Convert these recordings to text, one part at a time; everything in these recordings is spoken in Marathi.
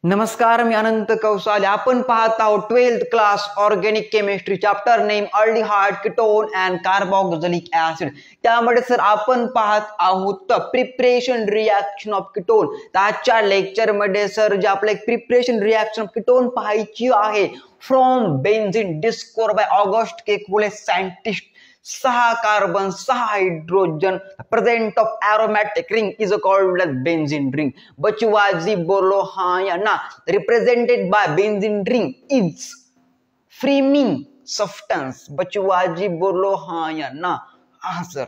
नमस्कार, मी अनंत कौसाले. आपण पाहत आहोत 12th class organic chemistry chapter name aldehyde, ketone and carboxylic acid. त्यामध्ये सर आपण पाहत आहोत प्रिपरेशन रिएक्शन ऑफ कीटोन. आजच्या लेक्चर मध्ये सर जे आपलं एक प्रिपरेशन रिएक्शन ऑफ कीटोन पाहायची आहे from benzene discover by August Kekule scientist. 6 carbon 6 hydrogen present of aromatic ring is called as benzene ring. बचवाजी बोलो हाँ या ना. Represented by benzene ring is framing substance. बचवाजी बोलो हाँ या ना. हाँ sir.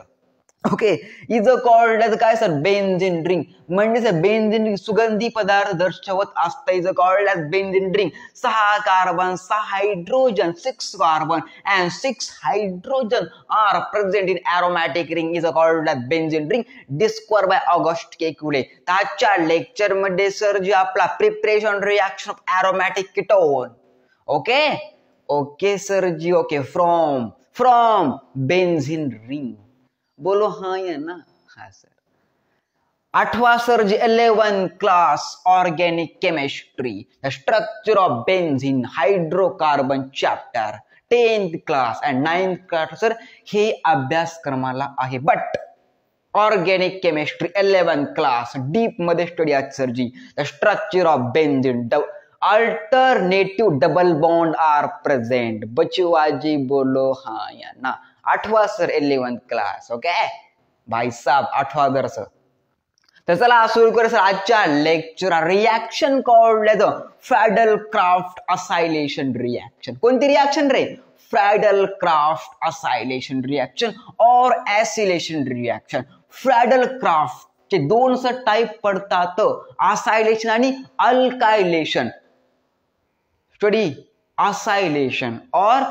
Okay, is called as काय सर? Benzene ring. म्हणजे सर बेन्झीन रिंग सुगंधी पदार्थ दर्शवत असतं. Is called as benzene ring. 6 carbon 6 hydrogen 6 carbon and 6 hydrogen are present in aromatic ring is called as benzene ring discover by August Kekule. आजच्या लेक्चर मध्ये सर जे आपला preparation reaction of aromatic ketone. Okay okay sir जी. Okay, from benzene ring. बोलो हाँ या ना. हाँ सर. 8वां सर जी 11th class organic chemistry structure of benzene hydrocarbon chapter 10th class and 9th class sir हे अभ्यासक्रमाला आहे. But organic chemistry 11th class deep मध्ये स्टडी आहे सर जी. Structure of benzene alternative double bond are present. बचवाजी बोलो हाँ या ना. 8वां सर 11th क्लास. ओके भाई साहब, 8वां दर्स. तर चला सुरू करू सर आजच्या lecture. Reaction called as Friedel Crafts acylation reaction. कोणती रिएक्शन रे? फ्रॅडल क्राफ्ट असायलेशन रिएक्शन और एसिलेशन रिएक्शन. फ्रॅडल क्राफ्ट चे दोन सर टाइप पडतात, असायलेशन आणि अल्कायलेशन. स्टडी असायलेशन और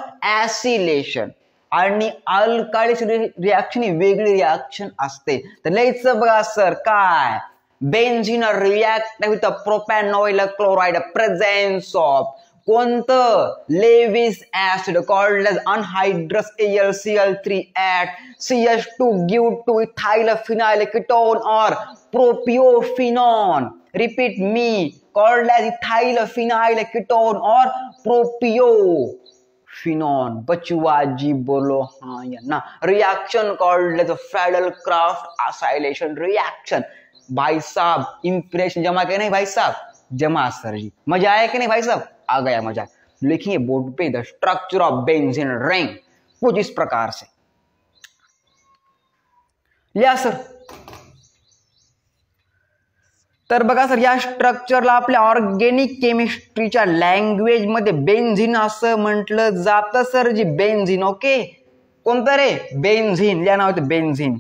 एसिलेशन. आणि अल्काइलेशन रिएक्शन ही वेगळी रिएक्शन असते. तर लिहायचं बघा सर काय. Benzene react with propanoyl chloride presence of कोणतं? Lewis acid called as anhydrous AlCl3 at CH2 give to ethyl phenyl ketone और प्रोपियोफिनॉन. Repeat me. Called as ethyl phenyl ketone और प्रोपियो फिनॉन. बचवाजी बोलो हाँ या ना. Reaction called as Friedel Crafts acylation reaction. भाई साहब इंप्रेशन जमा के नहीं भाई साहब? जमा सर जी. मजा आया कि नहीं भाई साहब? आ गया मजा. लिखिए board pay the structure of benzene ring कुछ इस प्रकार से. लिया सर. तर बघा सर, या स्ट्रक्चरला आपल्या ऑर्गेनिक केमिस्ट्रीच्या लँग्वेज मध्ये बेन्झीन असं म्हटलं जातं सर जी. बेन्झीन. ओके, कोणतं रे? बेन्झीन. या नाव होतं बेन्झीन.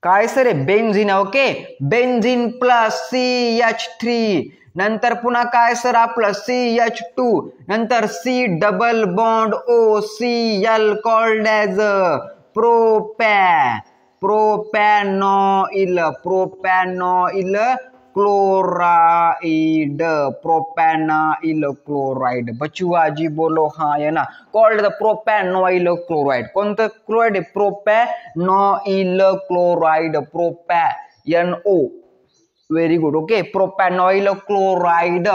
काय सर आहे? Benzene. Okay, benzene plus CH3 नंतर पुन्हा काय सर आपलं CH2 नंतर C double bond OCl called as propanoyl chloride. Propanoyl chloride. बचवाजी बोलो हाँ या ना. Called the propanoyl chloride. कोणतं chloride? Propanoyl chloride. NO. Very good. Okay, propanoyl chloride.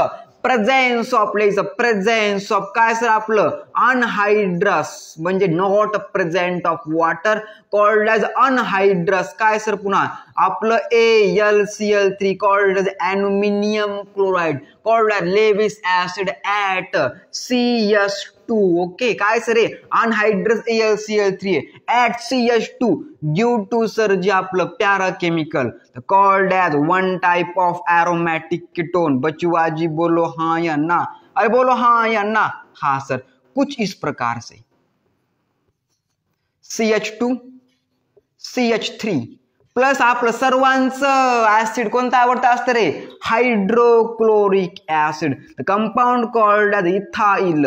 Presence of presence of काय सर आपलं? अनहायड्रस म्हणजे not present of water called as anhydrous. काय सर पुन्हा आपलं AlCl3 called as aluminium chloride called as Lewis acid at CH2. Okay, काय sir anhydrous AlCl3 at CH2 due to sir जे आपलं पॅराकेमिकल called as one type of aromatic ketone. बचवाजी बोलो हाँ या ना. अरे बोलो हाँ या ना. हाँ सर, कुछ इस प्रकार से. CH2 CH3 प्लस आपलं सर्वांचं ऍसिड कोणतं आवडतं असतं रे? Hydrochloric acid. Compound called as ethyl.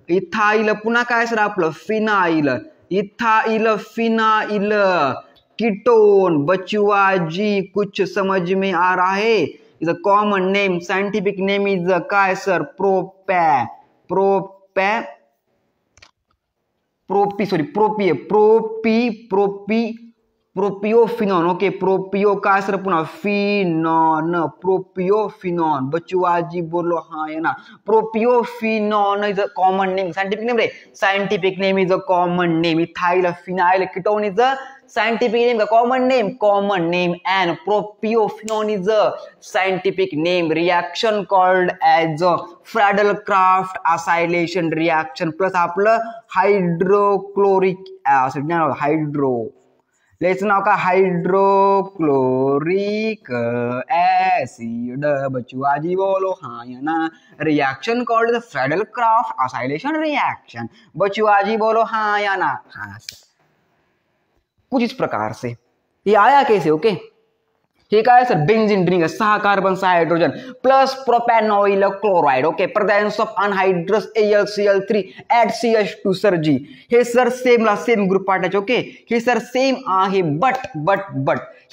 Ethyl पुन्हा काय सर आपलं? फिनाइल. Ethyl phenyl ketone. बचवाजी कुछ समझ में आ रहा है? Is a common name. Scientific name is काय sir? Propio propiophenone. Okay, propio काय सर पुन्हा फिनॉन, प्रोपियोफिनॉन. बच्चू आजी बोलो हाँ या ना. Propiophenone is a common name, scientific name रे. Scientific name is a common name. Ethyl phenyl ketone is a scientific name, the common name, and propiophenone is a scientific name. Reaction called as a Friedel-Crafts acylation reaction plus आपलं hydrochloric acid. हायड्रो लिहायचं नाव का, हायड्रोक्लोरिक ऍसिड. बच्चू आजी बोलो हाँ या ना. Reaction called Friedel-Crafts acylation reaction. Bachchu आजी बोलो हाँ या ना. हाँ सर. कुछ इस प्रकार से ये आया कैसे. ओके, हे काय sir, benzene ring 6 carbon 6 hydrogen plus propanoyl chloride. Okay, presence of anhydrous AlCl3 at CH2 sir जी. हे सर सेम ग्रुप पार्टाचे. ओके, हे सर सेम आहे बट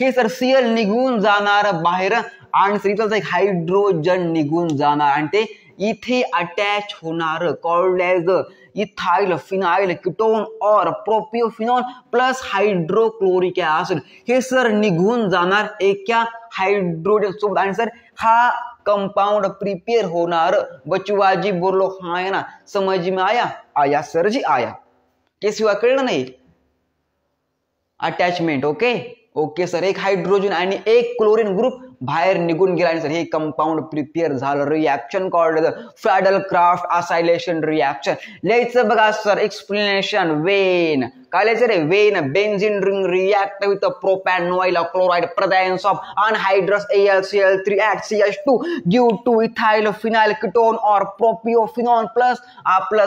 हे सर Cl निघून जाणार बाहेर आणि सर इथं एक हायड्रोजन निघून जाणार आणि ते इथे अटॅच होणार, called as ethyl phenyl ketone और प्रोपियोफिनॉन प्लस हायड्रोक्लोरिक ऍसिड. हे सर निघून जाणार एका हायड्रोजन सोबत आणि सर हा कंपाउंड प्रिपेयर होणार. बच्चू आजी बोलो हाँ है ना. समझ में आया सर जी आया. केसिवा कळलं नाही. अटॅचमेंट. ओके सर, एक हायड्रोजन आणि एक क्लोरीन ग्रुप बाहेर निघून गेला आणि सर हे कंपाउंड प्रिपेअर झालं. Reaction called Friedel-Crafts acylation reaction. लिहायचं बघा सर एक्सप्लेनेशन. वेन काय लिहायचं रे, when benzene ring react with propanoyl chloride presence of anhydrous AlCl3 at CH2 due to ethyl phenyl ketone और प्रोपियोफिनॉन प्लस आपलं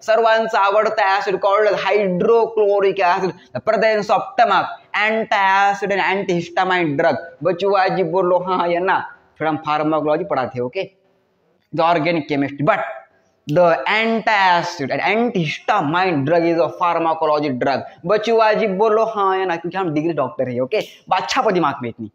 सर्वांचं आवडतं acid called hydrochloric acid. Presence of टमक एंटासिड एंड एंटीहिस्टामाइन ड्रग. बच्चू आजी बोलो हाँ या ना. फिर हम फार्माकोलॉजी पढ़ाते हैं. Okay, the organic chemistry, but the antacid and antihistamine drug is a pharmacology drug. Bachchu आजी बोलो हाँ या ना, क्योंकि हम डिग्री डॉक्टर है. ओके, अच्छा पर दिमाग में इतनी